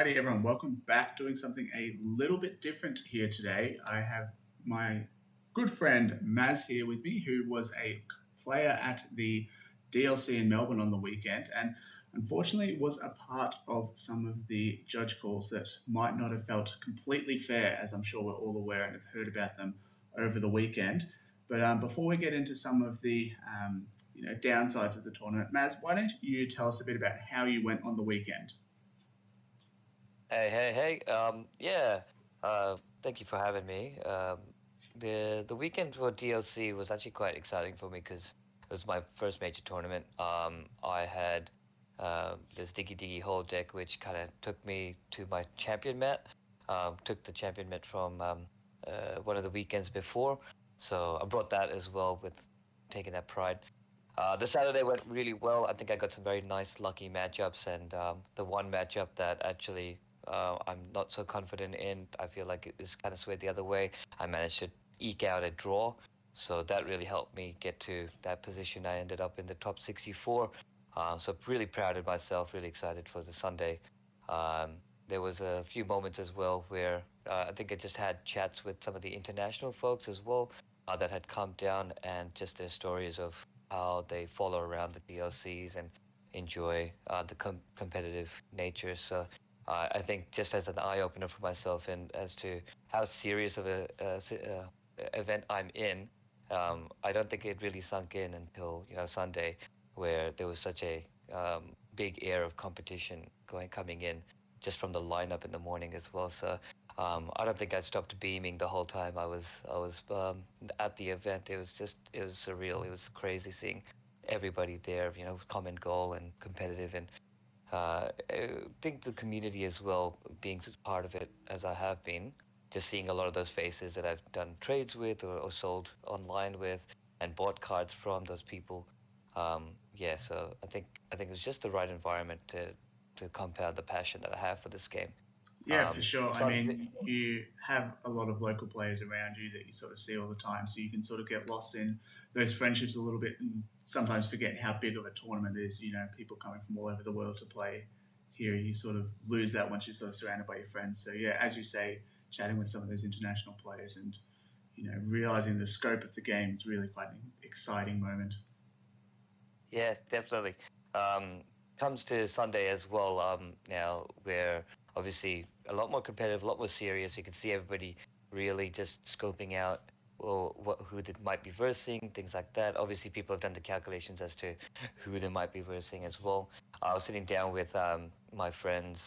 Alrighty, everyone, welcome back. Doing something a little bit different here today. I have my good friend Maz here with me, who was a player at the DLC in Melbourne on the weekend, and unfortunately was a part of some of the judge calls that might not have felt completely fair, as I'm sure we're all aware and have heard about them over the weekend. But before we get into some of the downsides of the tournament, Maz, why don't you tell us a bit about how you went on the weekend? Hey. Yeah. Thank you for having me. The weekend for DLC was actually quite exciting for me because it was my first major tournament. I had this Diggy Diggy Hole deck, which kind of took me to my champion mat. Took the champion mat from one of the weekends before, so I brought that as well with taking that pride. The Saturday went really well. I think I got some very nice, lucky matchups, and the one matchup that actually I'm not so confident in, I feel like it is kind of swayed the other way. I managed to eke out a draw, so that really helped me get to that position. I ended up in the top 64, so really proud of myself. Really excited for the Sunday. Um, there was a few moments as well where I think I just had chats with some of the international folks as well that had come down and just their stories of how they follow around the DLCs and enjoy the competitive nature. So I think just as an eye opener for myself and as to how serious of a event I'm in, I don't think it really sunk in until Sunday, where there was such a big air of competition coming in just from the lineup in the morning as well. So I don't think I stopped beaming the whole time I was at the event. It was surreal. It was crazy seeing everybody there, common goal and competitive. And I think the community as well, being part of it as I have been, just seeing a lot of those faces that I've done trades with or sold online with and bought cards from those people. Yeah, so I think it's just the right environment to compound the passion that I have for this game. Yeah, for sure. I Fun. mean, you have a lot of local players around you that you sort of see all the time, so you can sort of get lost in those friendships a little bit and sometimes forget how big of a tournament is. You know, people coming from all over the world to play here, you sort of lose that once you're sort of surrounded by your friends. So, yeah, as you say, chatting with some of those international players and, realizing the scope of the game is really quite an exciting moment. Yes, definitely. Um, Comes to Sunday as well. Now we're obviously a lot more competitive, a lot more serious. You can see everybody really just scoping out who they might be versing, things like that. Obviously, people have done the calculations as to who they might be versing as well. I was sitting down with my friends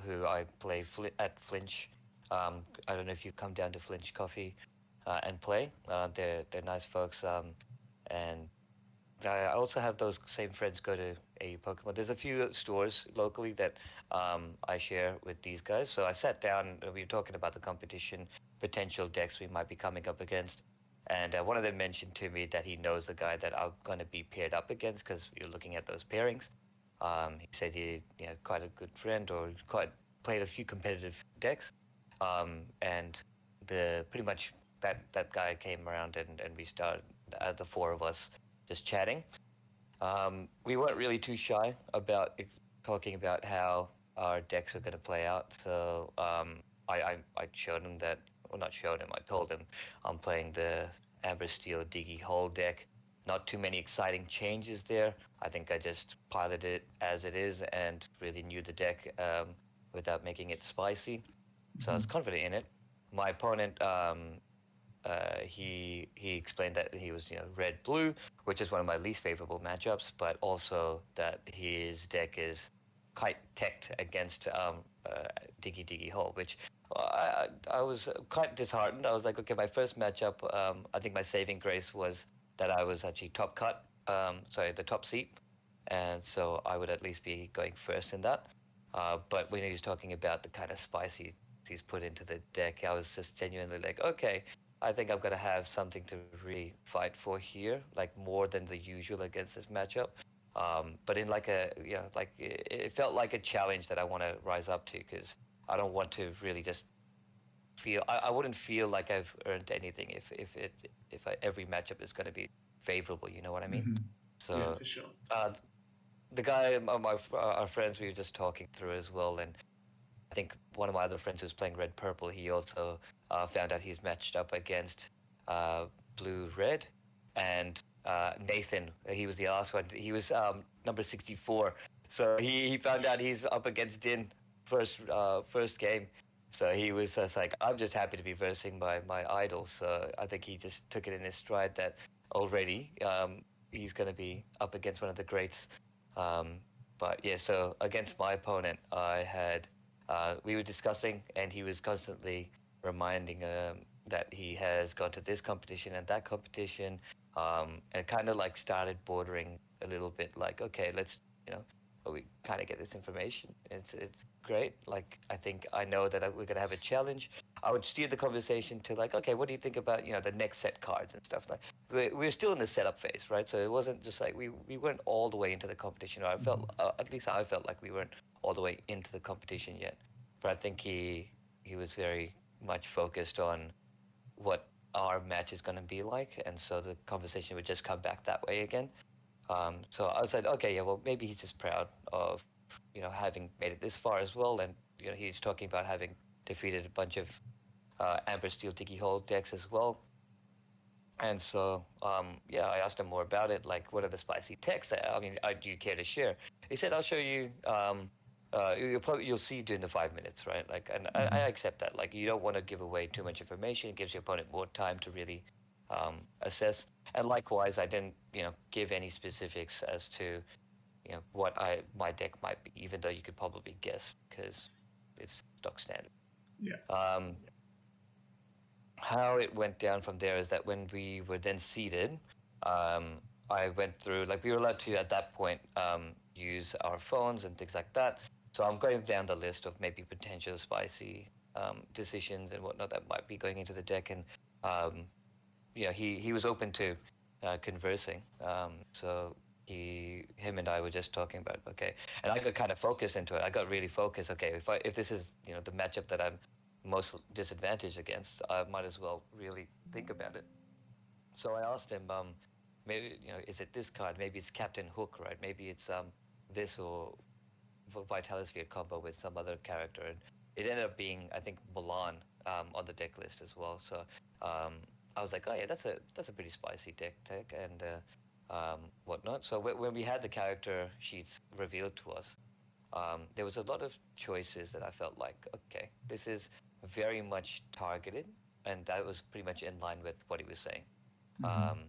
who I play at Flinch. I don't know if you come down to Flinch Coffee and play. They're nice folks. And I also have those same friends go to a Pokemon. There's a few stores locally that I share with these guys. So I sat down and we were talking about the competition, potential decks we might be coming up against. And one of them mentioned to me that he knows the guy that I'm going to be paired up against because we are looking at those pairings. He said he, quite a good friend or quite played a few competitive decks. And the pretty much that guy came around and we started the four of us just chatting. We weren't really too shy about talking about how our decks are going to play out. So I showed him that, well, not showed him, I told him I'm playing the Amber Steel Diggy Hole deck. Not too many exciting changes there. I think I just piloted it as it is and really knew the deck without making it spicy. So I was Mhm. confident in it. My opponent he explained that he was red blue, which is one of my least favorable matchups, but also that his deck is quite teched against Diggy Diggy Hole, which I was quite disheartened. I was like, okay, my first matchup, I think my saving grace was that I was actually top cut, sorry, the top seat, and so I would at least be going first in that. But when he was talking about the kind of spicy he's put into the deck, I was just genuinely like, okay, I think I'm gonna have something to really fight for here, like more than the usual against this matchup. But in like like it felt like a challenge that I want to rise up to because I don't want to really just feel. I wouldn't feel like I've earned anything if every matchup is gonna be favorable. You know what I mean? Mhm. Yeah, So for sure. uh, the guy, our friends, we were just talking through as well, and I think one of my other friends who's playing red purple, he also found out he's matched up against uh, blue red, and Nathan, he was the last one. He was number 64, so he found out he's up against Din first game. So he was just like, I'm just happy to be versing my idol. So I think he just took it in his stride that already he's going to be up against one of the greats. Um, but yeah, so against my opponent, I had we were discussing, and he was constantly reminding that he has gone to this competition and that competition, and kind of like started bordering a little bit like, okay, let's we kind of get this information. It's great. Like I think I know that we're gonna have a challenge. I would steer the conversation to like, okay, what do you think about the next set cards and stuff like. We're still in the setup phase, right? So it wasn't just like we weren't all the way into the competition. Or I felt at least I felt like we weren't all the way into the competition yet. But I think he was very much focused on what our match is going to be like, and so the conversation would just come back that way again. So I was like, okay, yeah, well, maybe he's just proud of, having made it this far as well, and he's talking about having defeated a bunch of Amber Steel Dicky Hole decks as well. And so, yeah, I asked him more about it, like, what are the spicy techs? I mean, do you care to share? He said, I'll show you. You'll see during the 5 minutes, right? Like, and I accept that. Like, you don't want to give away too much information. It gives your opponent more time to really assess. And likewise, I didn't, give any specifics as to, what my deck might be, even though you could probably guess because it's stock standard. Yeah. How it went down from there is that when we were then seated, I went through, like, we were allowed to at that point use our phones and things like that. So I'm going down the list of maybe potential spicy decisions and whatnot that might be going into the deck, and he was open to conversing. So him and I were just talking about, okay, and I got kind of focused into it. I got really focused. Okay, if this is the matchup that I'm most disadvantaged against, I might as well really think about it. So I asked him, maybe is it this card? Maybe it's Captain Hook, right? Maybe it's this or Vitalisphere combo with some other character, and it ended up being, I think, Milan on the deck list as well. So um, I was like, oh yeah, that's a pretty spicy deck and whatnot. So when we had the character sheets revealed to us, there was a lot of choices that I felt like, okay, this is very much targeted, and that was pretty much in line with what he was saying. Um,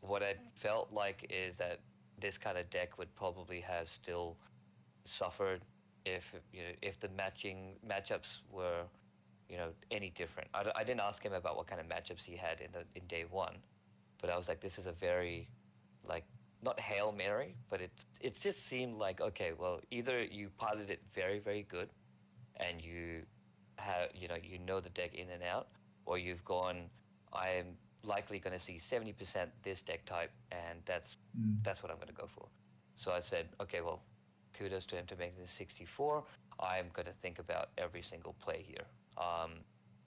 what I felt like is that this kind of deck would probably have still suffered if the matchups were any different. I didn't ask him about what kind of matchups he had in day one, but I was like, this is a very like not Hail Mary, but it just seemed like, okay, well, either you pilot it very, very good and you know the deck in and out, or you've gone, I'm likely going to see 70% this deck type, and that's what I'm going to go for. So I said, okay, well, kudos to him to make this 64. I'm going to think about every single play here.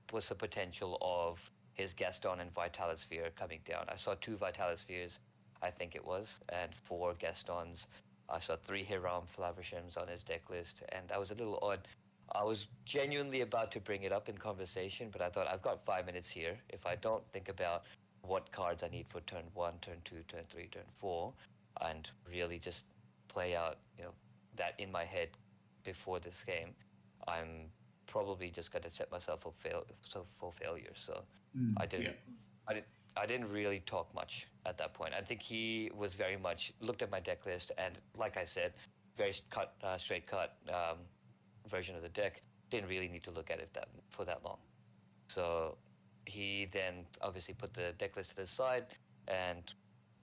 What's the potential of his Gaston and Vitalisphere coming down? I saw 2 Vitalispheres, I think it was, and 4 Gastons. I saw 3 Hiram Flavershims on his deck list, and that was a little odd. I was genuinely about to bring it up in conversation, but I thought I've got 5 minutes here. If I don't think about what cards I need for turn 1, turn 2, turn 3, turn 4, and really just play out, that in my head before this game, I'm probably just going to set myself up for failure. So I didn't, Yeah. I didn't, I didn't really talk much at that point. I think he was very much looked at my deck list, and like I said, very straight cut version of the deck. Didn't really need to look at it for that long. So he then obviously put the deck list to the side, and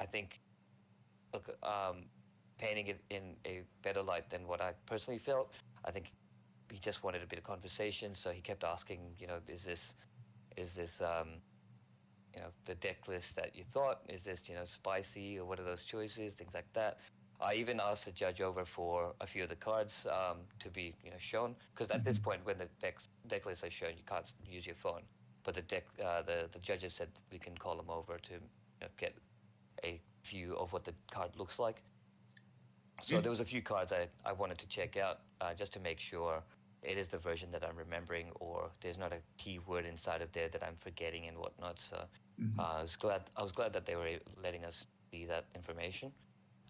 I think, look, painting it in a better light than what I personally felt. I think he just wanted a bit of conversation, so he kept asking, is this the deck list that you thought? Is this spicy, or what are those choices? Things like that. I even asked the judge over for a few of the cards to be shown, because at this point, when the deck list is shown, you can't use your phone. But the judges said we can call them over to get a view of what the card looks like. So Yeah. there was a few cards I wanted to check out just to make sure it is the version that I'm remembering, or there's not a keyword inside of there that I'm forgetting and whatnot. So Hmm. I was glad that they were letting us see that information.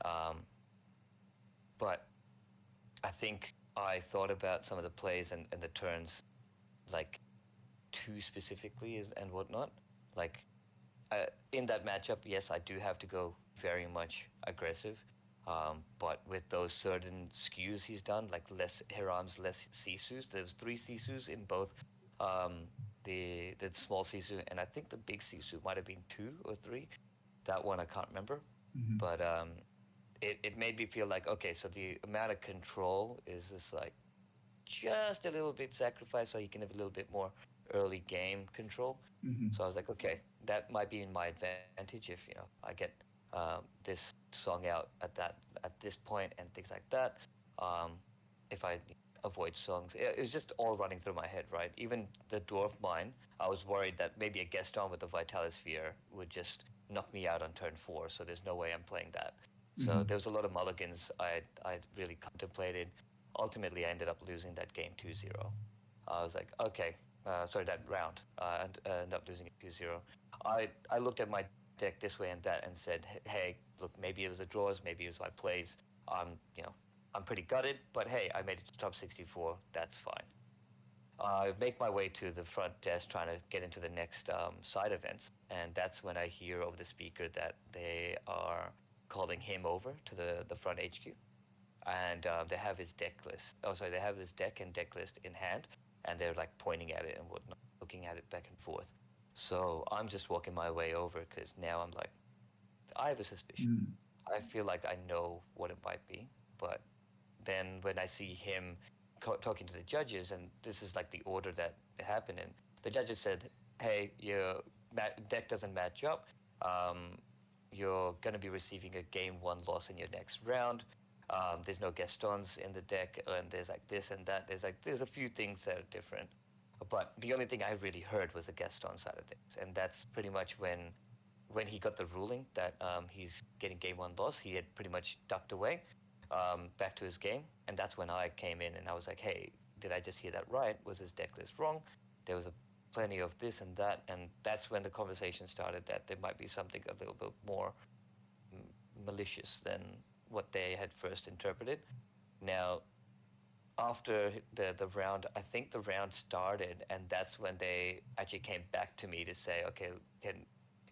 Um, but I think I thought about some of the plays and the turns like too specifically and whatnot. Like in that matchup, yes, I do have to go very much aggressive. But with those certain skews he's done, like less Hirams, less Sisus, there's three Sisus in both um, the small Sisu, and I think the big Sisu might have been two or three. That one I can't remember. Hmm. But it made me feel like, okay, so the amount of control is just like just a little bit sacrificed so you can have a little bit more early game control. Hmm. So I was like, okay, that might be in my advantage if I get this song out at this point and things like that. Um, if I avoid songs, it was just all running through my head, right? Even the dwarf mine, I was worried that maybe a Gaston with the Vitalis Sphere would just knock me out on turn 4. So there's no way I'm playing that. So Hmm. there was a lot of mulligans I really contemplated. Ultimately, I ended up losing that game 2-0. I was like, okay, sorry, that round. And ended up losing it 2-0. I looked at my deck this way and that and said, hey, look, maybe it was the draws, maybe it was my plays. You know, I'm pretty gutted, but hey, I made it to top 64. That's fine. I make my way to the front desk trying to get into the next side events, and that's when I hear over the speaker that they are calling him over to the front HQ, and they have his deck list. Oh, sorry, they have this deck and deck list in hand, and they're like pointing at it and whatnot, looking at it back and forth. So I'm just walking my way over because now I'm like, I have a suspicion. Mm. I feel like I know what it might be, but then when I see him talking to the judges, and this is like the order that it happened in, the judges said, "Hey, your deck doesn't match up. Um, you're going to be receiving a game 1 loss in your next round. There's no Gastons in the deck, and there's like this and that. There's a few things that are different, but the only thing I really heard was the Gaston side of things, and that's pretty much when he got the ruling that he's getting game 1 loss, he had pretty much ducked away back to his game. And that's when I came in and I was like, hey, did I just hear that right? Was his deck list wrong? There was plenty of this and that. And that's when the conversation started that there might be something a little bit more malicious than what they had first interpreted. Now, after the round, I think the round started, and that's when they actually came back to me to say, okay, can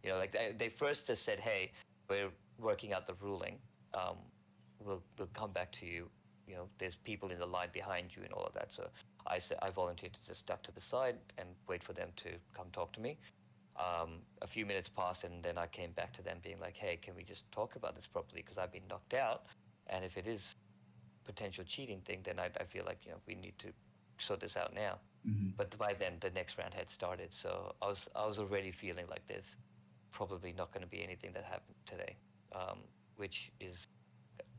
like they first just said, hey, we're working out the ruling. Um, we'll come back to you. There's people in the line behind you and all of that. So I said I volunteered to just duck to the side and wait for them to come talk to me. A few minutes passed, and then I came back to them, being like, hey, can we just talk about this properly? Because I've been knocked out, and if it is potential cheating thing, then I feel like we need to sort this out now. Hmm. But by then the next round had started, so I was already feeling like there's probably not going to be anything that happened today, which is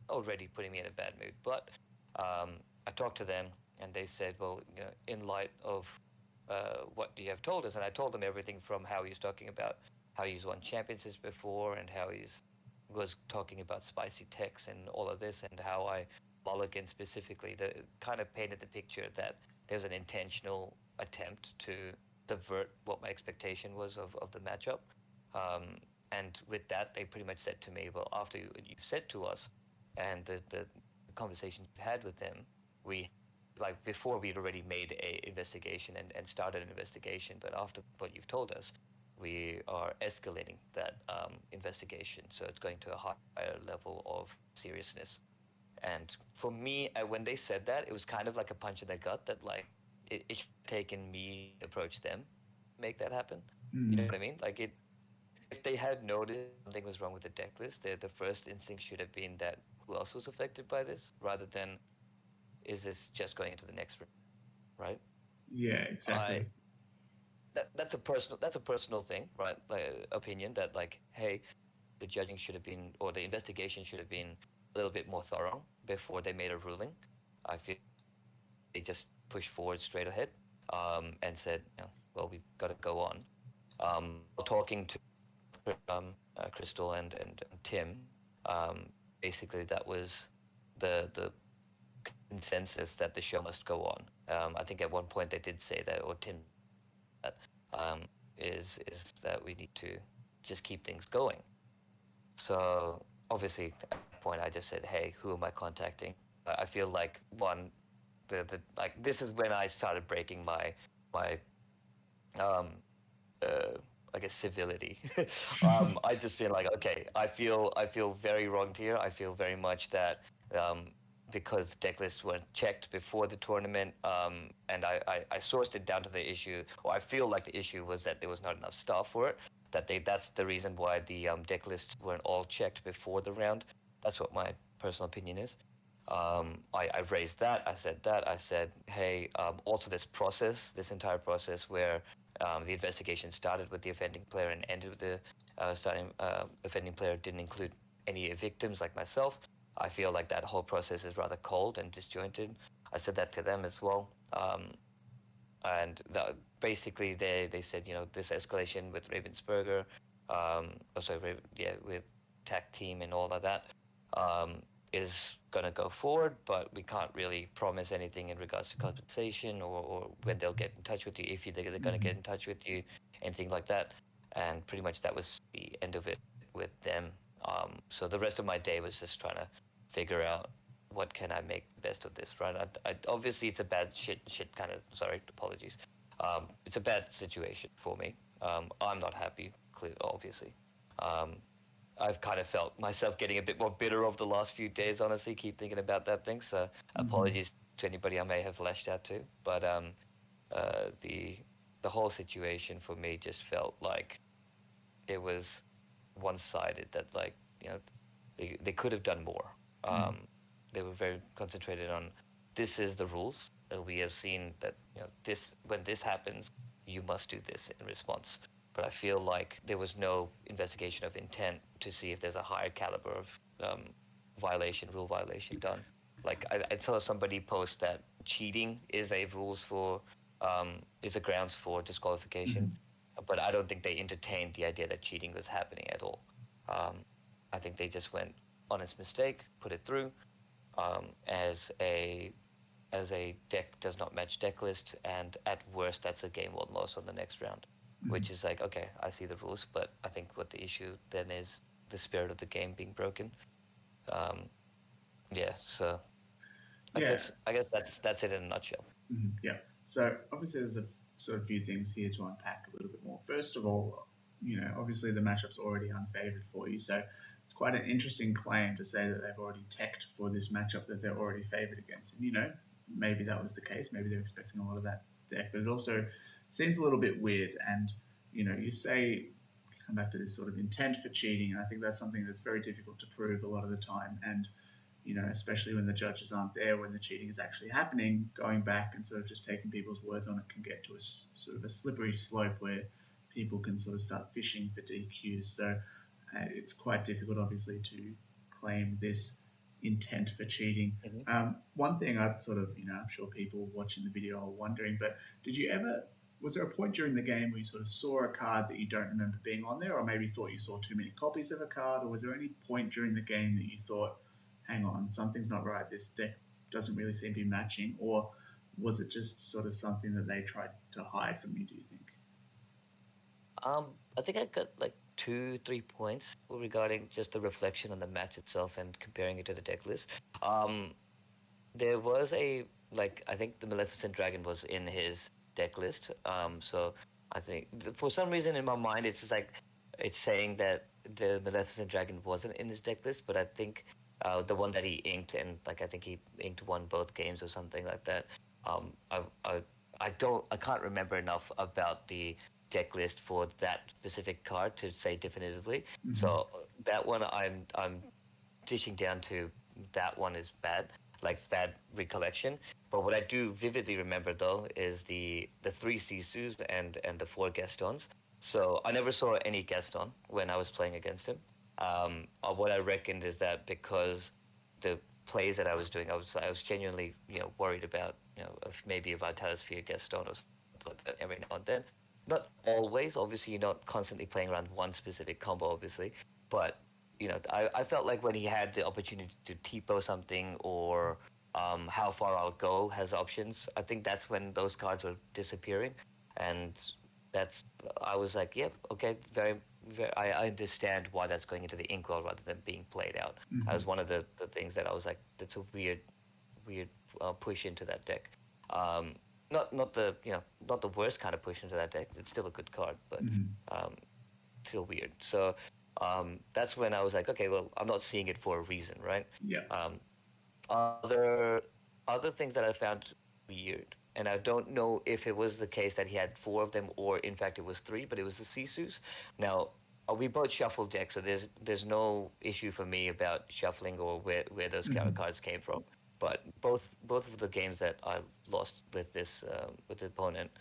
already putting me in a bad mood. But I talked to them, and they said, well, in light of what you have told us, and I told them everything from how he's talking about how he's won championships before, and how he's was talking about spicy techs and all of this, and how I mulligan specifically, the kind of painted the picture that there's an intentional attempt to subvert what my expectation was of the matchup. Um, and with that, they pretty much said to me, well, after you've said to us, and the conversations you've had with them, we, like before, we'd already made a investigation and started an investigation, but after what you've told us, we are escalating that investigation, so it's going to a higher level of seriousness. And for me, when they said that, it was kind of like a punch in the gut that like it should have taken me to approach them, make that happen. You know Mm. what I mean? Like if they had noticed something was wrong with the deck list, the first instinct should have been that who else was affected by this, rather than is this just going into the next round, right? Yeah, I exactly. that's a personal thing, right? Like opinion that like, hey, the judging should have been, or the investigation should have been a little bit more thorough before they made a ruling. I feel they just pushed forward straight ahead and said, well, we've got to go on. While talking to Crystal and Tim, um, basically that was the consensus that the show must go on. I think at one point they did say that, or Tim, that um, is that we need to just keep things going. So obviously at that point I just said, hey, who am I contacting? I feel like one, the like this is when I started breaking my um, uh, I guess civility. I just feel like okay, I feel very wronged here. I feel very much that um, because deck lists weren't checked before the tournament, and I sourced it down to the issue, or I feel like the issue was that there was not enough staff for it. That's the reason why the deck lists weren't all checked before the round. That's what my personal opinion is. I raised that. I said that. I said, hey, also this process, this entire process where the investigation started with the offending player and ended with the starting offending player didn't include any victims like myself. I feel like that whole process is rather cold and disjointed. I said that to them as well. And basically, they said, this escalation with Ravensburger, also, yeah, with tech team and all of that, is going to go forward, but we can't really promise anything in regards to compensation or when they'll get in touch with you, if they're going to get in touch with you, anything like that. And pretty much that was the end of it with them. So the rest of my day was just trying to figure out what can I make the best of this, right? Obviously, it's a bad shit kind of. Sorry, apologies. It's a bad situation for me. I'm not happy, obviously. Um, I've kind of felt myself getting a bit more bitter over the last few days. Honestly, keep thinking about that thing. So Mhm. apologies to anybody I may have lashed out to. But the whole situation for me just felt like it was one-sided. That like they could have done more. Mhm. They were very concentrated on this is the rules. We have seen that this when this happens, you must do this in response. But I feel like there was no investigation of intent to see if there's a higher caliber of rule violation done. Like I saw somebody post that cheating is a rules for is a grounds for disqualification, Mhm. but I don't think they entertained the idea that cheating was happening at all. Um, I think they just went honest mistake, put it through as a deck does not match deck list, and at worst that's a game one loss on the next round, Mhm. which is like okay, I see the rules, but I think what the issue then is the spirit of the game being broken. Um, yeah, so I Yeah. guess I guess that's it in a nutshell. Mhm. Yeah. So obviously, there's a sort of few things here to unpack a little bit more. First of all, obviously the matchup's already unfavored for you, so it's quite an interesting claim to say that they've already teched for this matchup that they're already favored against. And maybe that was the case. Maybe they're expecting a lot of that deck, but it also seems a little bit weird. And you say you come back to this sort of intent for cheating, and I think that's something that's very difficult to prove a lot of the time. And especially when the judges aren't there, when the cheating is actually happening, going back and sort of just taking people's words on it can get to a sort of a slippery slope where people can sort of start fishing for DQs. So it's quite difficult, obviously, to claim this intent for cheating. Hmm. One thing I sort of, I'm sure people watching the video are wondering, but did you ever, was there a point during the game where you sort of saw a card that you don't remember being on there, or maybe thought you saw too many copies of a card, or was there any point during the game that you thought, hang on, something's not right. This deck doesn't really seem to be matching, or was it just sort of something that they tried to hide from you? Do you think? I think I got like 2, 3 points regarding just the reflection on the match itself and comparing it to the deck list. Um, There was a like I think the Maleficent Dragon was in his deck list. So I think for some reason in my mind it's just like it's saying that the Maleficent Dragon wasn't in his deck list, but I think the one that he inked and like I think he inked won both games or something like that. Um, I I I can't remember enough about the deck list for that specific card to say definitively. Mm-hmm. So that one I'm dishing down to that one is bad, like bad recollection. But what I do vividly remember though is the three Sisus and the four Gastons. So I never saw any Gaston when I was playing against him. What I reckoned is that because the plays that I was doing, I was genuinely worried about if maybe a Vitalis Sphere Gaston or something like that every now and then. Not always, obviously. You're not constantly playing around one specific combo, obviously, but I felt like when he had the opportunity to TPO something or How far I'll go has options. I think that's when those cards were disappearing, and that's I was like, yep, okay, very I understand why that's going into the inkwell rather than being played out. That Hmm. was one of the things that I was like, that's a weird push into that deck. Um, not the not the worst kind of push into that deck. It's still a good card, but Hmm. um, still weird. So that's when I was like, okay, well, I'm not seeing it for a reason, right? Yeah. Um, other other things that I found weird, and I don't know if it was the case that he had four of them, or in fact it was three, but it was the Sisus. Now we both shuffle decks, so there's no issue for me about shuffling or where those Hmm. cards came from. But both of the games that I lost with the opponent,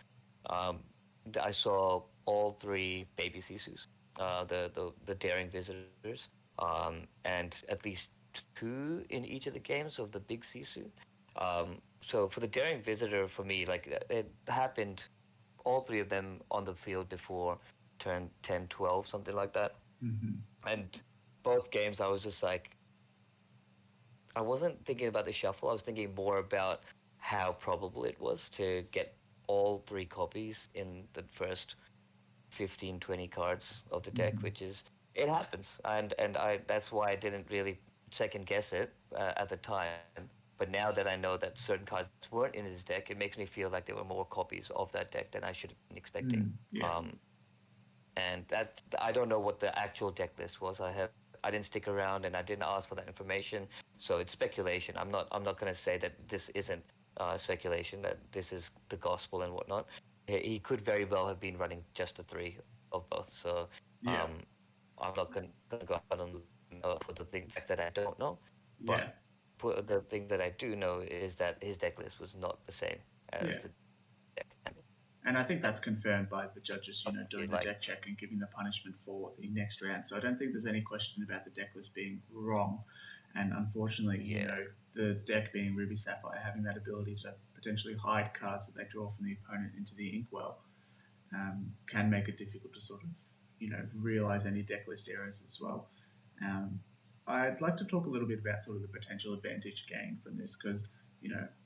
um, I saw all three baby Sisus, the daring visitors, and at least two in each of the games of the big Sisu. So for the daring visitor, for me, like it happened, all three of them on the field before turn 10, 12, something like that. Hmm. And both games, I was just like, I wasn't thinking about the shuffle. I was thinking more about how probable it was to get all three copies in the first 15, 20 cards of the deck, Hmm. which is it happens, and I that's why I didn't really second guess it at the time. But now that I know that certain cards weren't in his deck, it makes me feel like there were more copies of that deck than I should have been expecting. Yeah. And that I don't know what the actual deck list was. I didn't stick around and I didn't ask for that information, so it's speculation. I'm not going to say that this isn't speculation, that this is the gospel and whatnot. He could very well have been running just the three of both. So Yeah. um, I'm not going to go out on the limb for the fact that I don't know, but Yeah. the thing that I do know is that his deck list was not the same as Yeah. the deck. And I think that's confirmed by the judges, doing the Like, deck check and giving the punishment for the next round. So I don't think there's any question about the deck list being wrong. And unfortunately, yeah, the deck being Ruby Sapphire having that ability to potentially hide cards that they draw from the opponent into the inkwell can make it difficult to sort of, realize any deck list errors as well. Um, I'd like to talk a little bit about sort of the potential advantage gained from this because,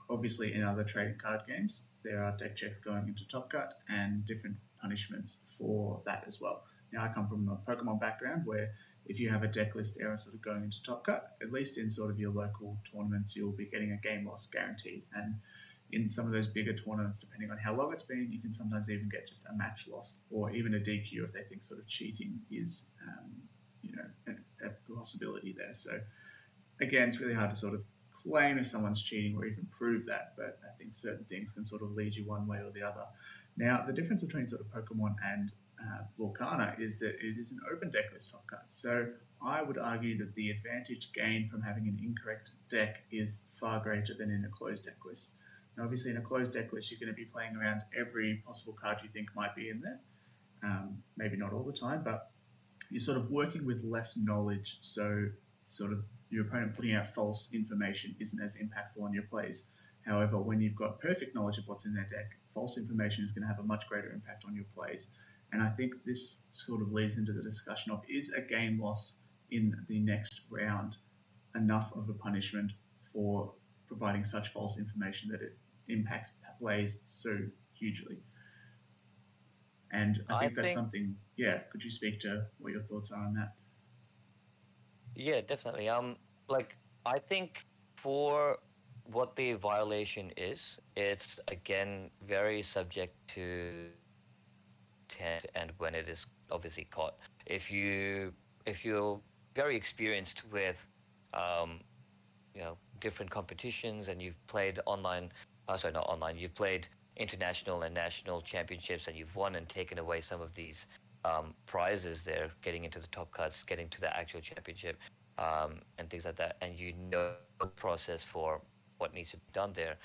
obviously in other trading card games, there are deck checks going into Top Cut and different punishments for that as well. Now, I come from a Pokemon background where if you have a deck list error sort of going into Top Cut, at least in sort of your local tournaments, you'll be getting a game loss guaranteed. And in some of those bigger tournaments, depending on how long it's been, you can sometimes even get just a match loss or even a DQ if they think sort of cheating is, a possibility there. So again, it's really hard to sort of claim if someone's cheating or even prove that, but I think certain things can sort of lead you one way or the other. Now, the difference between sort of Pokemon and Lorcana is that it is an open deck list top cut. So I would argue that the advantage gained from having an incorrect deck is far greater than in a closed deck list. Now, obviously, in a closed deck list, you're going to be playing around every possible card you think might be in there. Maybe not all the time, but you're sort of working with less knowledge, so sort of your opponent putting out false information isn't as impactful on your plays. However, when you've got perfect knowledge of what's in their deck, false information is going to have a much greater impact on your plays. And I think this sort of leads into the discussion of is a game loss in the next round enough of a punishment for providing such false information that it impacts plays so hugely. And I I think that's think something, yeah, could you speak to what your thoughts are on that? yeah, definitely. Like I think for what the violation is, it's again very subject to intent and when it is obviously caught. If you're very experienced with um, different competitions and you've played online, sorry, not online, you've played international and national championships and you've won and taken away some of these prizes there, getting into the top cuts, getting to the actual championship, and things like that, and you know the process for what needs to be done there.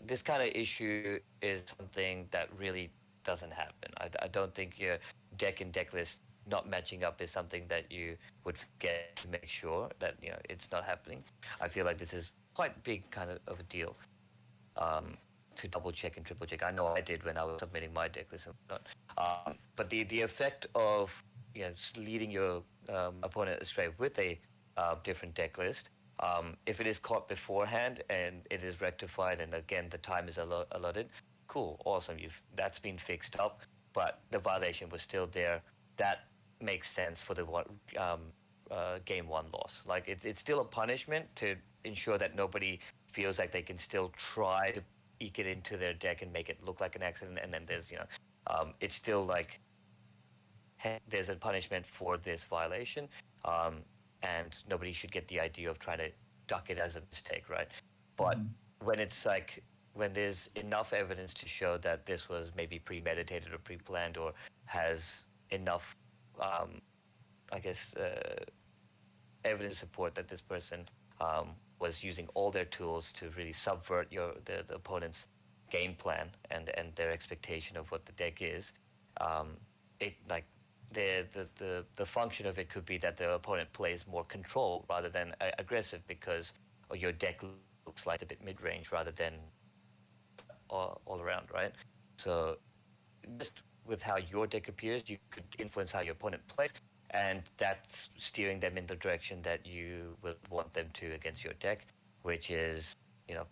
This kind of issue is something that really doesn't happen. I don't think your deck and deck list not matching up is something that you would forget to make sure that it's not happening. I feel like this is quite big kind of a deal to double check and triple check. I know I did when I was submitting my deck list and whatnot. But the effect of just leading your opponent astray with a different deck list, If it is caught beforehand and it is rectified, and again the time is allotted, cool, awesome. That's been fixed up, but the violation was still there. That makes sense for the game one loss. Like it's still a punishment to ensure that nobody feels like they can still try to eke it into their deck and make it look like an accident. And then there's it's still like, hey, there's a punishment for this violation, um, and nobody should get the idea of trying to duck it as a mistake, right? But Mhm. when it's like when there's enough evidence to show that this was maybe premeditated or pre-planned or has enough, um, I guess, evidence support that this person was using all their tools to really subvert the opponent's game plan and their expectation of what the deck is. Um, it like the function of it could be that the opponent plays more control rather than aggressive because your deck looks like a bit mid range rather than all around, right? So just with how your deck appears, you could influence how your opponent plays, and that's steering them in the direction that you would want them to against your deck, which is, you know,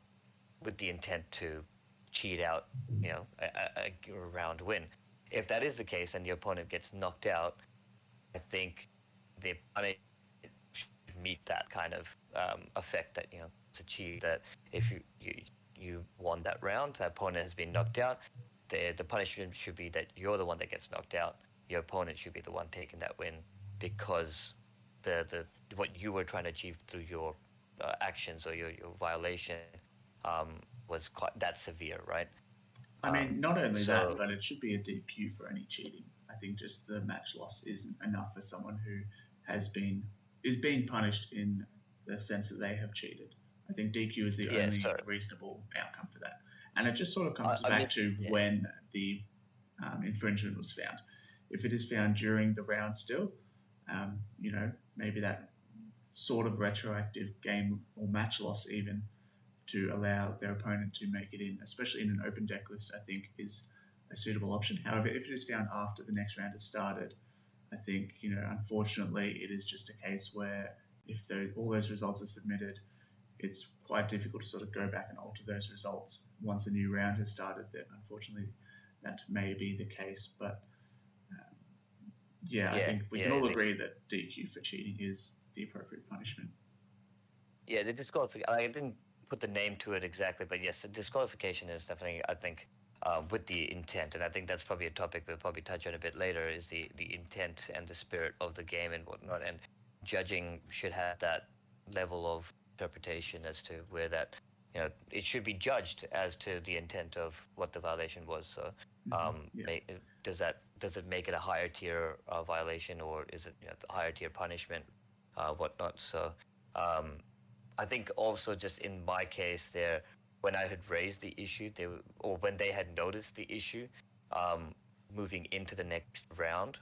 with the intent to cheat out, a round win. If that is the case and your opponent gets knocked out, I think the punishment should meet that kind of effect that it's achieved. That if you won that round, the opponent has been knocked out. The punishment should be that you're the one that gets knocked out. Your opponent should be the one taking that win because the what you were trying to achieve through your actions or your violation um, was quite that severe, right? I mean, not only that, So but it should be a DQ for any cheating. I think just the match loss isn't enough for someone who has been is being punished in the sense that they have cheated. I think DQ is the yeah, only sorry. reasonable outcome for that, and it just sort of I, comes I back missed. to Yeah, when the infringement was found. If it is found during the round still, maybe that sort of retroactive game or match loss even to allow their opponent to make it in, especially in an open deck list, I think is a suitable option. However, if it is found after the next round has started, I think, unfortunately, it is just a case where if all those results are submitted, it's quite difficult to sort of go back and alter those results once a new round has started. That unfortunately, that may be the case. But yeah, I yeah, think we can yeah. all agree that DQ for cheating is the appropriate punishment. Yeah, the disqualification. I didn't put the name to it exactly, but yes, the disqualification is definitely, I think, with the intent, and I think that's probably a topic we'll probably touch on a bit later. Is the intent and the spirit of the game and whatnot, and judging should have that level of interpretation as to where that it should be judged as to the intent of what the violation was. So, Yeah. does it make it a higher tier violation, or is it the higher tier punishment, whatnot? So. Um, I think also just in my case there, when I had raised the issue, or when they had noticed the issue, um, moving into the next round,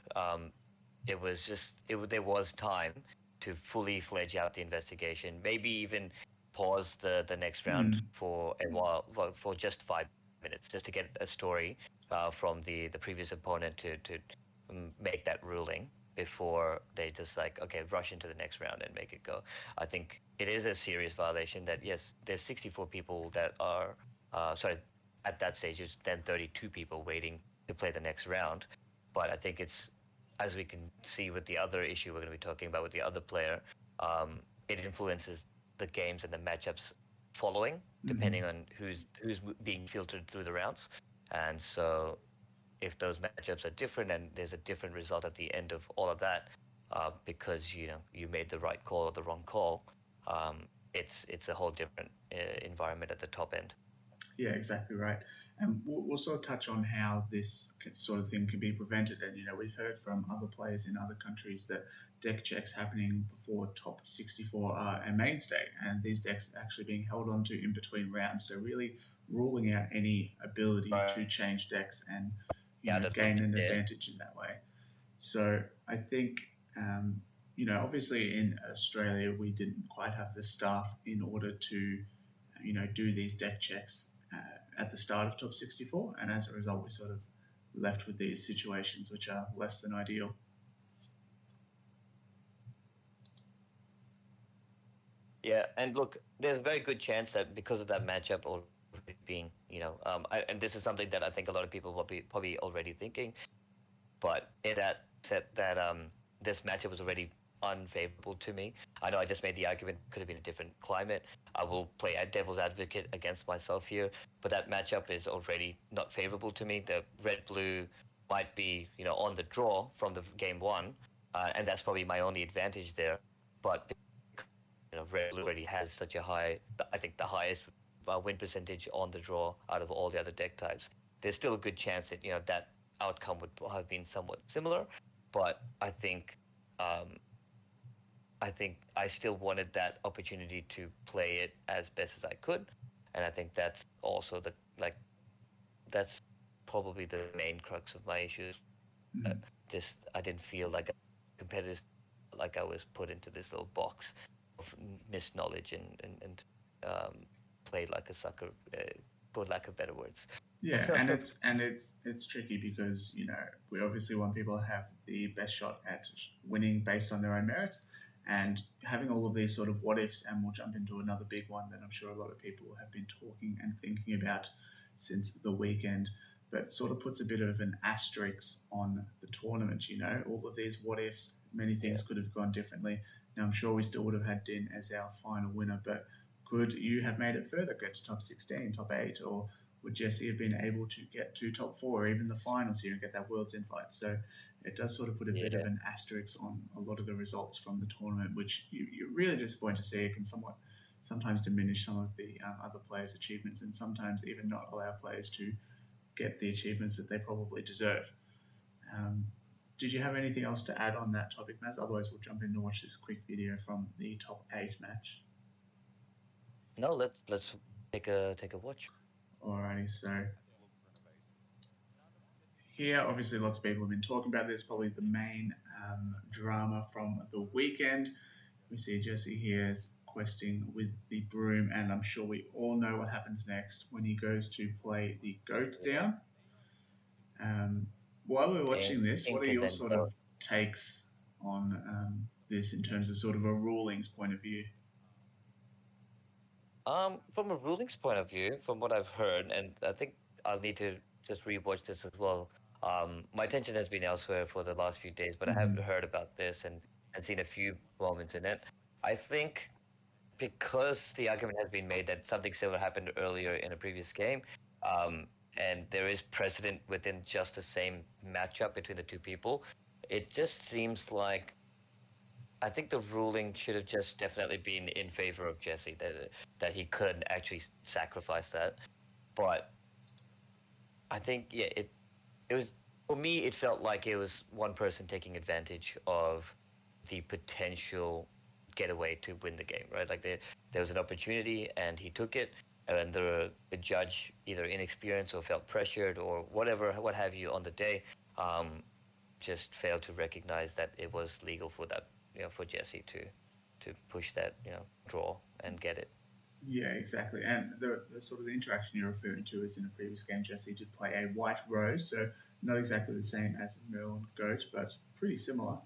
it was just there was time to fully fledge out the investigation, maybe even pause the next round Mm. for a while, well, for just 5 minutes, just to get a story from the previous opponent to make that ruling before they just like okay rush into the next round and make it go. I think it is a serious violation that yes, there's 64 people that are sorry at that stage it's then 32 people waiting to play the next round, but I think it's as we can see with the other issue we're going to be talking about with the other player, it influences the games and the matchups following Hmm. depending on who's being filtered through the rounds, and so if those matchups are different and there's a different result at the end of all of that, because you made the right call or the wrong call, um, it's a whole different environment at the top end. Yeah, exactly right. And we'll sort of touch on how this sort of thing can be prevented. And, we've heard from other players in other countries that deck checks happening before top 64 are a mainstay. And these decks are actually being held onto in between rounds. So, really ruling out any ability Right. to change decks and, Yeah, that gain an yeah. advantage in that way. So, I think, obviously in Australia, we didn't quite have the staff in order to do these deck checks at the start of top 64, and as a result, we're sort of left with these situations which are less than ideal. Yeah, and look, there's a very good chance that because of that matchup already being, and this is something that I think a lot of people will be probably already thinking. But in that set, that this matchup was already unfavorable to me. I know I just made the argument could have been a different climate. I will play a devil's advocate against myself here, but that matchup is already not favorable to me. The red blue might be on the draw from the game one, and that's probably my only advantage there. But because red blue already has such a high, I think the highest win percentage on the draw out of all the other deck types, there's still a good chance that that outcome would have been somewhat similar. But um, I think I still wanted that opportunity to play it as best as I could, and I think that's also that's probably the main crux of my issues. That Mhm. just I didn't feel like a competitive, like I was put into this little box of missed knowledge and um, played like a sucker, for lack of better words. Yeah, and it's tricky because we obviously want people to have the best shot at winning based on their own merits, and having all of these sort of what ifs. And we'll jump into another big one that I'm sure a lot of people have been talking and thinking about since the weekend, but sort of puts a bit of an asterisk on the tournament. All of these what ifs, many Yeah. things could have gone differently. Now I'm sure we still would have had Din as our final winner, but could you have made it further, get to top 16, top 8, or would Jesse have been able to get to top 4 or even the finals here and get that World's invite? So it does sort of put a bit of Yeah. an asterisk on a lot of the results from the tournament, which you're really disappointed to see. It can sometimes diminish some of the other players' achievements and sometimes even not allow players to get the achievements that they probably deserve. Um, did you have anything else to add on that topic, Maz? Otherwise, we'll jump in to watch this quick video from the top 8 match. No, let's take a watch. Alrighty, so here, obviously, lots of people have been talking about this. Probably the main drama from the weekend. We see Jesse here is questing with the broom, and I'm sure we all know what happens next when he goes to play the goat Yeah. down. Um, while we're Ink, watching this, what are ink and your then sort of yellow. takes on this in terms of sort of a rulings point of view? From a rulings point of view, from what I've heard, and I think I'll need to just rewatch this as well. My attention has been elsewhere for the last few days, but I have Mm-hmm. heard about this and seen a few moments in it. I think because the argument has been made that something similar happened earlier in a previous game, um, and there is precedent within just the same matchup between the two people, it just seems like I think the ruling should have just definitely been in favor of Jesse, that he couldn't actually sacrifice that. But I think it was for me. It felt like it was one person taking advantage of the potential getaway to win the game, right? Like there was an opportunity and he took it, and the judge either inexperienced or felt pressured or whatever, what have you, on the day, um, just failed to recognize that it was legal for that, for Jesse to push that, draw and get it. Yeah, exactly. And the sort of the interaction you're referring to is in a previous game, Jesse did play a white rose, so not exactly the same as Merlin Goat, but pretty similar.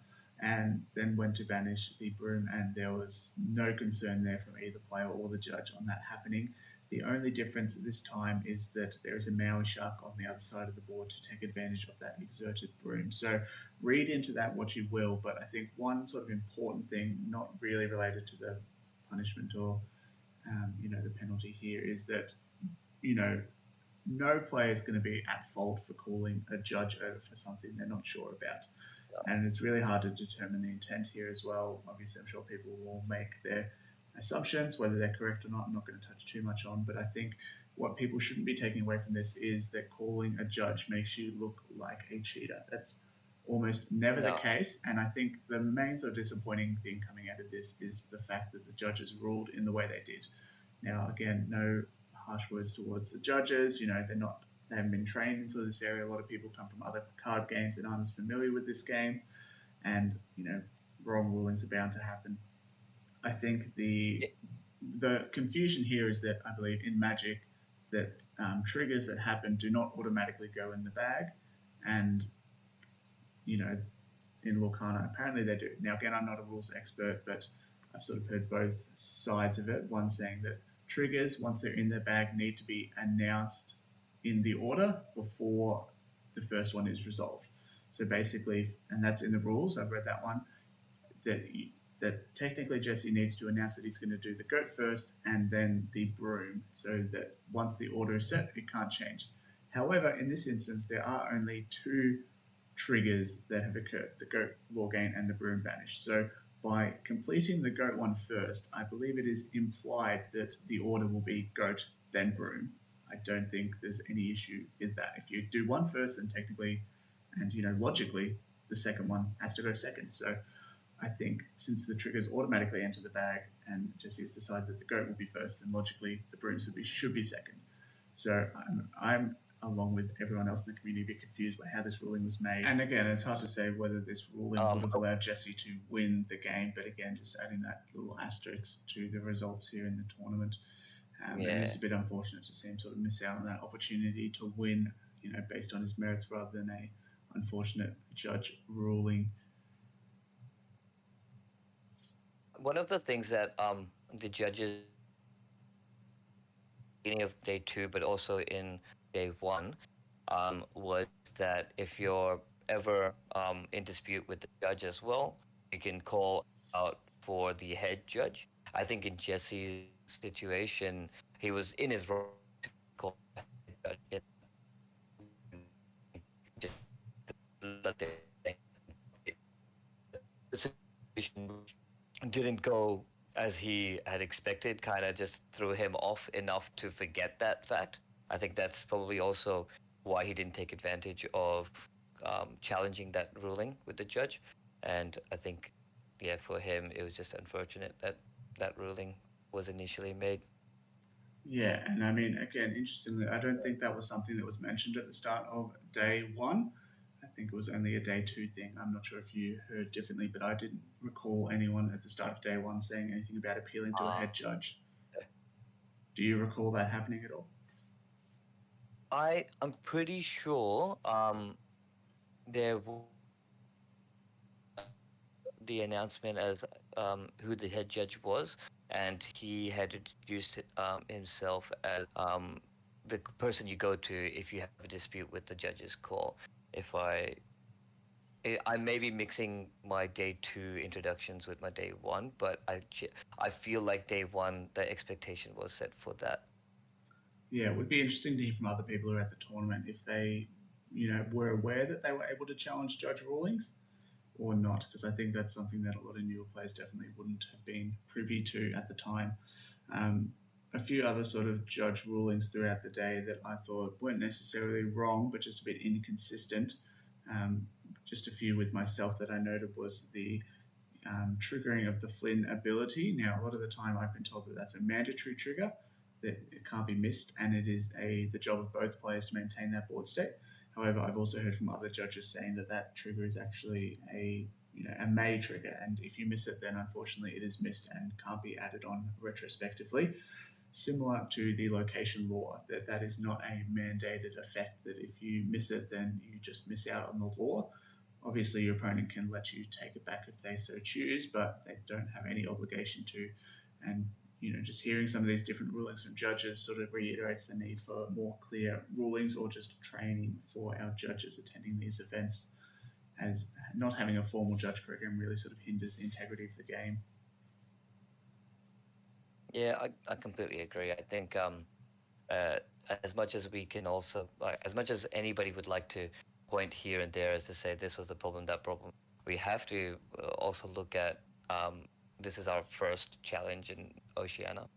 And then went to banish the broom, and there was no concern there from either player or the judge on that happening. The only difference this time is that there is a Maui shark on the other side of the board to take advantage of that exerted broom. So read into that what you will, but I think one sort of important thing, not really related to the punishment or the penalty here is that you know no player is going to be at fault for calling a judge over for something they're not sure about, and it's really hard to determine the intent here as well. Obviously, I'm sure people will make their assumptions, whether they're correct or not. I'm not going to touch too much on, but I think what people shouldn't be taking away from this is that calling a judge makes you look like a cheater. That's almost never the No. case, and I think the main sort of disappointing thing coming out of this is the fact that the judges ruled in the way they did. Now, again, no harsh words towards the judges. They haven't been trained in sort of this area. A lot of people come from other card games and aren't as familiar with this game, and wrong rulings are bound to happen. I think the confusion here is that I believe in Magic that triggers that happen do not automatically go in the bag, and you know in Lorcana apparently they do. Now again, I'm not a rules expert, but I've sort of heard both sides of it. One saying that triggers, once they're in their bag, need to be announced in the order before the first one is resolved. So basically, and that's in the rules. I've read that one that that technically Jesse needs to announce that he's going to do the goat first and then the broom, so that once the order is set, it can't change. However, in this instance, there are only two triggers that have occurred: the goat war gain and the broom banish. So by completing the goat one first, I believe it is implied that the order will be goat then broom. I don't think there's any issue with that. If you do one first, then technically, and logically, the second one has to go second. So I think since the triggers automatically enter the bag and Jesse has decided that the goat will be first, then logically the broom should be second. So I'm along with everyone else in the community, a bit confused by how this ruling was made. And again, it's hard to say whether this ruling would have allowed Jesse to win the game, but again, just adding that little asterisk to the results here in the tournament. And it's a bit unfortunate to see him sort of miss out on that opportunity to win, based on his merits rather than a unfortunate judge ruling. One of the things that the judges beginning of day two, but also in day one, was that if you're ever in dispute with the judge as well, you can call out for the head judge. I think in Jesse's situation, he was in his right to call the head judge. Just let the situation didn't go as he had expected, kind of just threw him off enough to forget that fact. I think that's probably also why he didn't take advantage of challenging that ruling with the judge. And I think, yeah, for him, it was just unfortunate that that ruling was initially made. Yeah, and I mean, again, interestingly, I don't think that was something that was mentioned at the start of day one. I think it was only a day two thing. I'm not sure if you heard differently, but I didn't recall anyone at the start of day one saying anything about appealing to a head judge. Do you recall that happening at all? I'm pretty sure there was the announcement as who the head judge was, and he had introduced himself as the person you go to if you have a dispute with the judge's call. If I may be mixing my day two introductions with my day one, but I feel like day one the expectation was set for that. Yeah, it would be interesting to hear from other people who are at the tournament if they, were aware that they were able to challenge judge rulings or not, because I think that's something that a lot of newer players definitely wouldn't have been privy to at the time. A few other sort of judge rulings throughout the day that I thought weren't necessarily wrong, but just a bit inconsistent. Just a few with myself that I noted was the triggering of the Flynn ability. Now, a lot of the time I've been told that that's a mandatory trigger, that it can't be missed, and it is the job of both players to maintain that board state. However, I've also heard from other judges saying that that trigger is actually a may trigger, and if you miss it, then unfortunately it is missed and can't be added on retrospectively. Similar to the location law, that is not a mandated effect. That if you miss it, then you just miss out on the law. Obviously, your opponent can let you take it back if they so choose, but they don't have any obligation to. And just hearing some of these different rulings from judges sort of reiterates the need for more clear rulings or just training for our judges attending these events, as not having a formal judge program really sort of hinders the integrity of the game. Yeah, I completely agree. I think uh, as much as we can also, like, as much as anybody would like to point here and there as to say this was the problem, that problem, we have to also look at this is our first challenge in Oceania.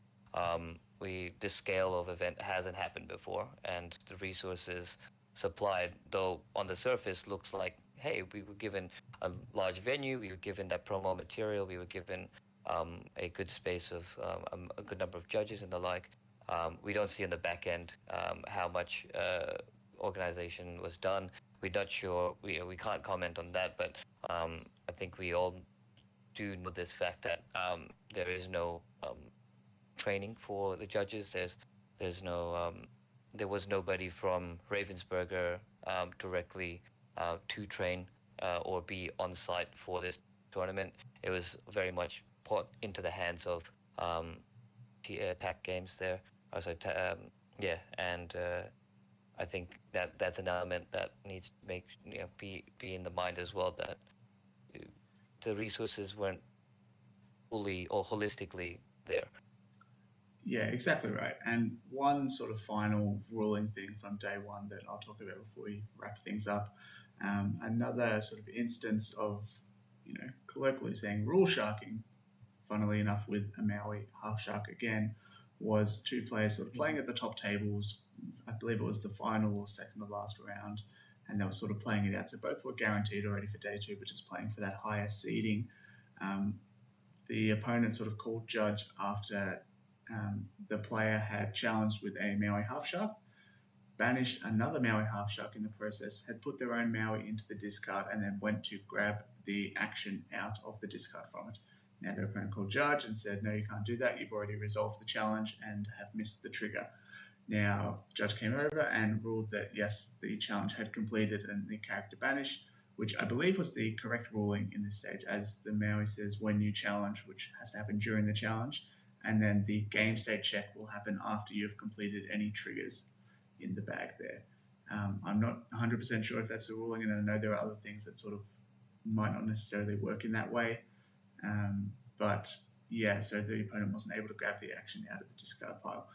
This scale of event hasn't happened before, and the resources supplied, though on the surface looks like, hey, we were given a large venue, we were given that promo material, we were given a good space of a good number of judges and the like. We don't see in the back end how much organization was done. We're not sure. We can't comment on that, but I think we all do know this fact that there is no training for the judges. There's no there was nobody from Ravensburger directly to train or be on site for this tournament. It was very much put into the hands of pack games there. Also, yeah, and I think that that's an element that needs to make be in the mind as well, that uh, the resources weren't fully or holistically there. Yeah, exactly right. And one sort of final ruling thing from day one that I'll talk about before we wrap things up. Another sort of instance of, colloquially saying rule sharking, funnily enough, with a Maui half shark again, was two players sort of playing at the top tables. I believe it was the final or second to last round, and they were sort of playing it out. So both were guaranteed already for day two, but just playing for that higher seeding. Um, the opponent sort of called judge after the player had challenged with a Maui half shark, banished another Maui half shark in the process, had put their own Maui into the discard, and then went to grab the action out of the discard from it. Now their opponent called judge and said, "No, you can't do that. You've already resolved the challenge and have missed the trigger." Now, the judge came over and ruled that yes, the challenge had completed and the character banished, which I believe was the correct ruling in this stage, as the Maui says when you challenge, which has to happen during the challenge, and then the game state check will happen after you've completed any triggers in the bag there. I'm not 100% sure if that's the ruling, and I know there are other things that sort of might not necessarily work in that way. But yeah, so the opponent wasn't able to grab the action out of the discard pile.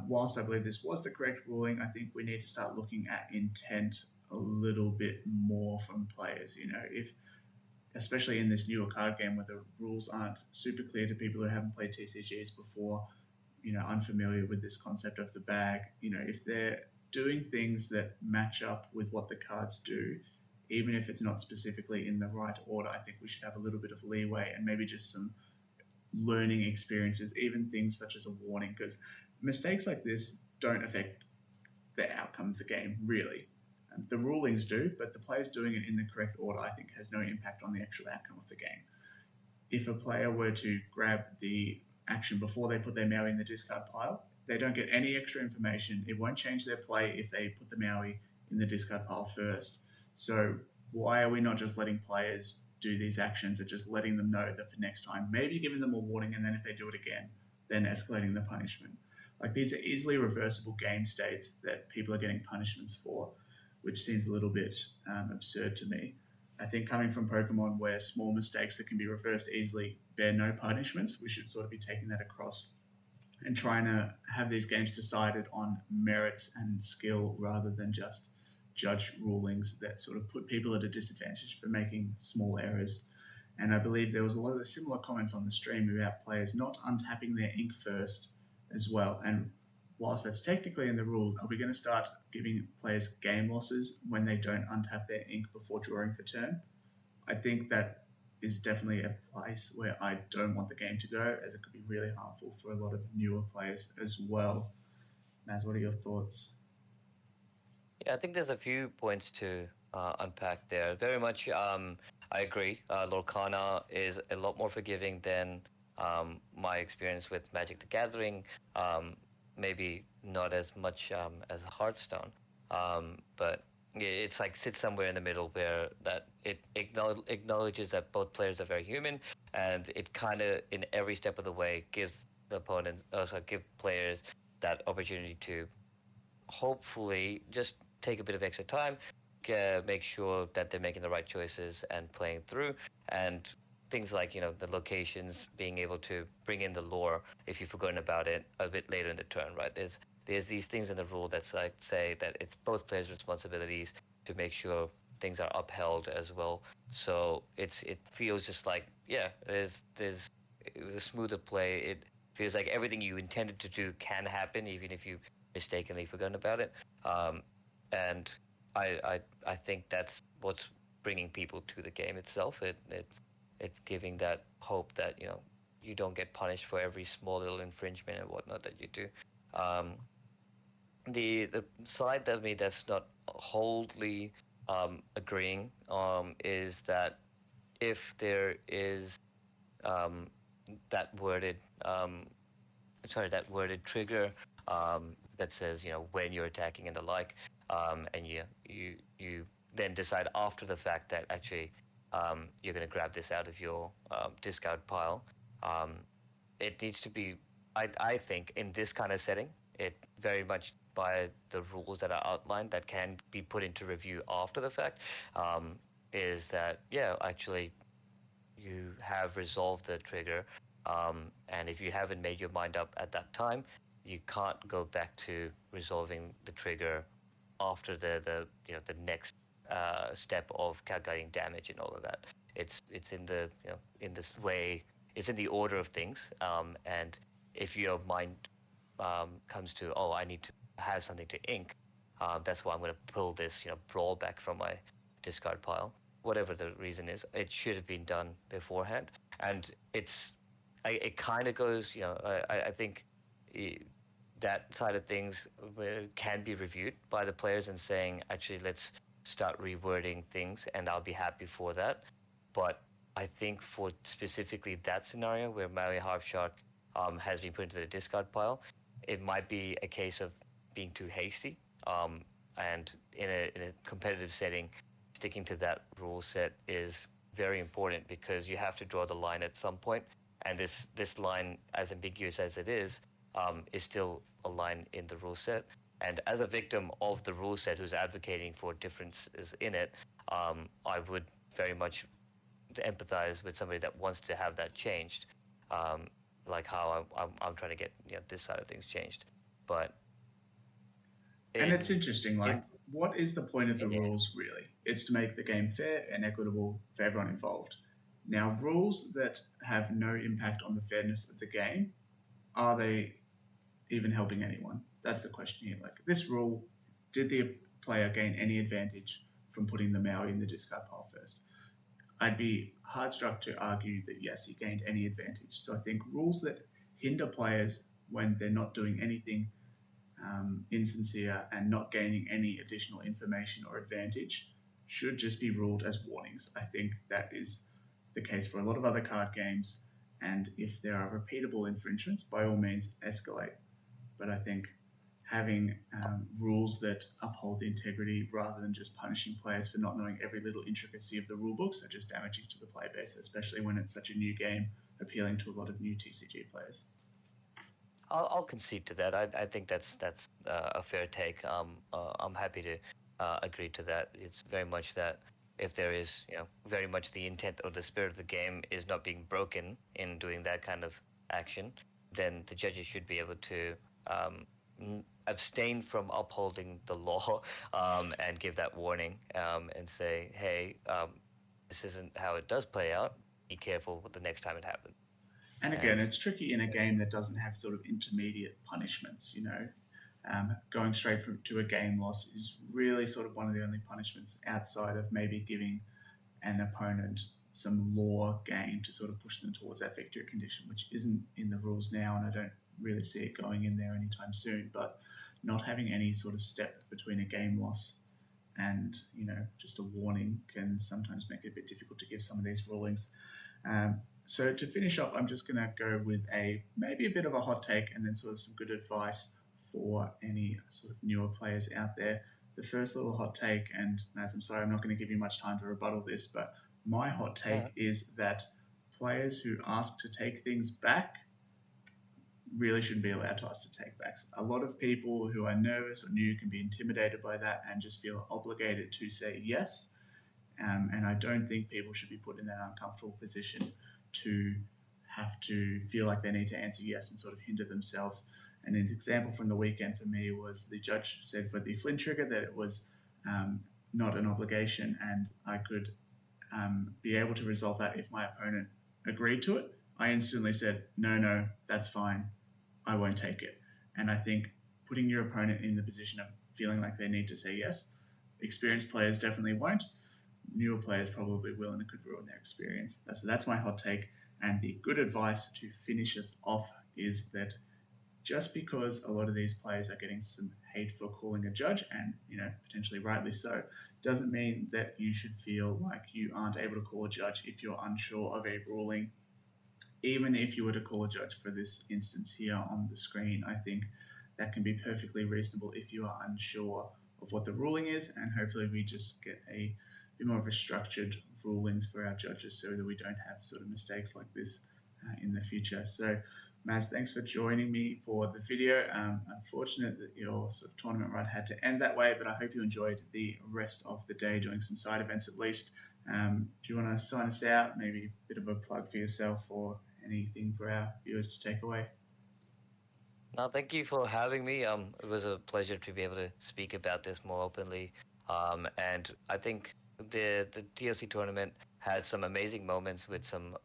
Whilst I believe this was the correct ruling, I think we need to start looking at intent a little bit more from players. If especially in this newer card game where the rules aren't super clear to people who haven't played TCGs before, unfamiliar with this concept of the bag, if they're doing things that match up with what the cards do, even if it's not specifically in the right order, I think we should have a little bit of leeway and maybe just some learning experiences, even things such as a warning, because mistakes like this don't affect the outcome of the game, really. The rulings do, but the players doing it in the correct order, I think, has no impact on the actual outcome of the game. If a player were to grab the action before they put their Maui in the discard pile, they don't get any extra information. It won't change their play if they put the Maui in the discard pile first. So why are we not just letting players do these actions and just letting them know that for next time, maybe giving them a warning, and then if they do it again, then escalating the punishment? Like, these are easily reversible game states that people are getting punishments for, which seems a little bit absurd to me. I think coming from Pokemon, where small mistakes that can be reversed easily bear no punishments, we should sort of be taking that across and trying to have these games decided on merits and skill rather than just judge rulings that sort of put people at a disadvantage for making small errors. And I believe there was a lot of similar comments on the stream about players not untapping their ink first as well. And whilst that's technically in the rules, are we going to start giving players game losses when they don't untap their ink before drawing for turn? I think that is definitely a place where I don't want the game to go, as it could be really harmful for a lot of newer players as well. Maz, what are your thoughts? Yeah, I think there's a few points to unpack there. Very much, I agree. Lorcana is a lot more forgiving than my experience with Magic the Gathering. Maybe not as much as Hearthstone, but yeah, it's like sits somewhere in the middle where that it acknowledges that both players are very human, and it kind of in every step of the way gives the opponent, also give players that opportunity to hopefully just take a bit of extra time, make sure that they're making the right choices and playing through, and things like the locations, being able to bring in the lore if you've forgotten about it a bit later in the turn, right? There's these things in the rule that's like say that it's both players' responsibilities to make sure things are upheld as well. So it feels just like there's a smoother play. It feels like everything you intended to do can happen even if you mistakenly forgotten about it. Um, and I think that's what's bringing people to the game itself. It's giving that hope that you don't get punished for every small little infringement and whatnot that you do. Um, the side of me that's not wholly agreeing is that if there is um, that worded that worded trigger that says when you're attacking and the like, and you then decide after the fact that actually you're going to grab this out of your discard pile. Um, it needs to be, I think, in this kind of setting, it very much by the rules that are outlined that can be put into review after the fact, um, is that, yeah, actually, you have resolved the trigger, and if you haven't made your mind up at that time, you can't go back to resolving the trigger after the next step of calculating damage and all of that. It's in the in this way. It's in the order of things, and if your mind comes to, oh, I need to have something to ink, that's why I'm going to pull this brawl back from my discard pile, whatever the reason is. It should have been done beforehand, and it kind of goes, I think eh, that side of things can be reviewed by the players and saying, actually, let's start rewording things, and I'll be happy for that. But I think for specifically that scenario where Maui Half Shark has been put into the discard pile, it might be a case of being too hasty. And in a competitive setting, sticking to that rule set is very important because you have to draw the line at some point, and this line, as ambiguous as it is still a line in the rule set. And as a victim of the rule set who's advocating for differences in it, I would very much empathize with somebody that wants to have that changed, um, like how I'm trying to get this side of things changed. But And it's in interesting, in like, what is the point of the yeah, rules really? It's to make the game fair and equitable for everyone involved. Now, rules that have no impact on the fairness of the game, are they even helping anyone? That's the question here. Like, this rule, did the player gain any advantage from putting the Maui in the discard pile first? I'd be hard struck to argue that yes, he gained any advantage. So I think rules that hinder players when they're not doing anything insincere and not gaining any additional information or advantage should just be ruled as warnings. I think that is the case for a lot of other card games. And if there are repeatable infringements, by all means, escalate. But I think having rules that uphold the integrity rather than just punishing players for not knowing every little intricacy of the rule books are just damaging to the player base, especially when it's such a new game appealing to a lot of new TCG players. I'll concede to that. I think that's a fair take. I'm happy to agree to that. It's very much that if there is, very much the intent or the spirit of the game is not being broken in doing that kind of action, then the judges should be able to abstain from upholding the law and give that warning and say, hey, this isn't how it does play out. Be careful the next time it happens. And again, And it's tricky in a game that doesn't have sort of intermediate punishments. Going straight to a game loss is really sort of one of the only punishments outside of maybe giving an opponent some law gain to sort of push them towards that victory condition, which isn't in the rules now, and I don't really see it going in there anytime soon. But not having any sort of step between a game loss and just a warning can sometimes make it a bit difficult to give some of these rulings. So to finish up, I'm just going to go with maybe a bit of a hot take and then sort of some good advice for any sort of newer players out there. The first little hot take, and as I'm sorry, I'm not going to give you much time to rebuttal this, but my hot take is that players who ask to take things back really shouldn't be allowed to ask to take backs. A lot of people who are nervous or new can be intimidated by that and just feel obligated to say yes. And I don't think people should be put in that uncomfortable position to have to feel like they need to answer yes and sort of hinder themselves. And an example from the weekend for me was the judge said for the Flint trigger that it was not an obligation and I could be able to resolve that if my opponent agreed to it. I instantly said, no, that's fine. I won't take it. And I think putting your opponent in the position of feeling like they need to say yes, experienced players definitely won't. Newer players probably will, and it could ruin their experience. So that's my hot take. And the good advice to finish us off is that just because a lot of these players are getting some hate for calling a judge, and potentially rightly so, doesn't mean that you should feel like you aren't able to call a judge if you're unsure of a ruling. Even if you were to call a judge for this instance here on the screen, I think that can be perfectly reasonable if you are unsure of what the ruling is, and hopefully we just get a bit more of a structured rulings for our judges so that we don't have sort of mistakes like this in the future. So, Maz, thanks for joining me for the video. Unfortunate that your sort of tournament run had to end that way, but I hope you enjoyed the rest of the day doing some side events at least. Do you want to sign us out? Maybe a bit of a plug for yourself or anything for our viewers to take away? No, thank you for having me. It was a pleasure to be able to speak about this more openly. And I think the DLC tournament had some amazing moments with some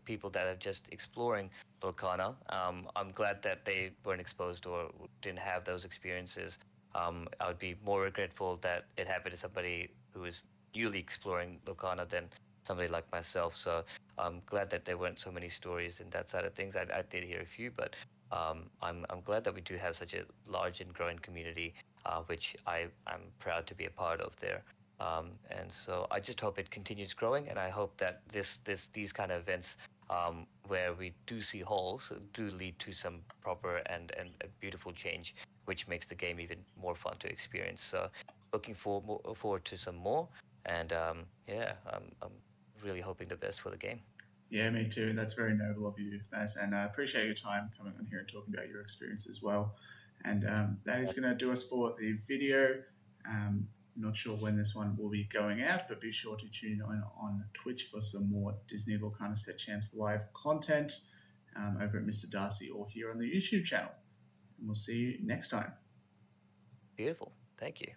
people that are just exploring Lorcana. I'm glad that they weren't exposed or didn't have those experiences. I would be more regretful that it happened to somebody who is newly exploring Lorcana than somebody like myself. So I'm glad that there weren't so many stories in that side of things. I did hear a few, but I'm glad that we do have such a large and growing community, which I'm proud to be a part of there. And so I just hope it continues growing, and I hope that these kind of events, where we do see holes, do lead to some proper and beautiful change, which makes the game even more fun to experience. So looking forward to some more, and yeah, I'm really hoping the best for the game. Yeah, me too. That's very noble of you, Maz, and I appreciate your time coming on here and talking about your experience as well. And that is going to do us for the video. Not sure when this one will be going out, but be sure to tune in on Twitch for some more Disney Volcano Set Champs live content over at Mr. Darcy or here on the YouTube channel. And we'll see you next time. Beautiful. Thank you.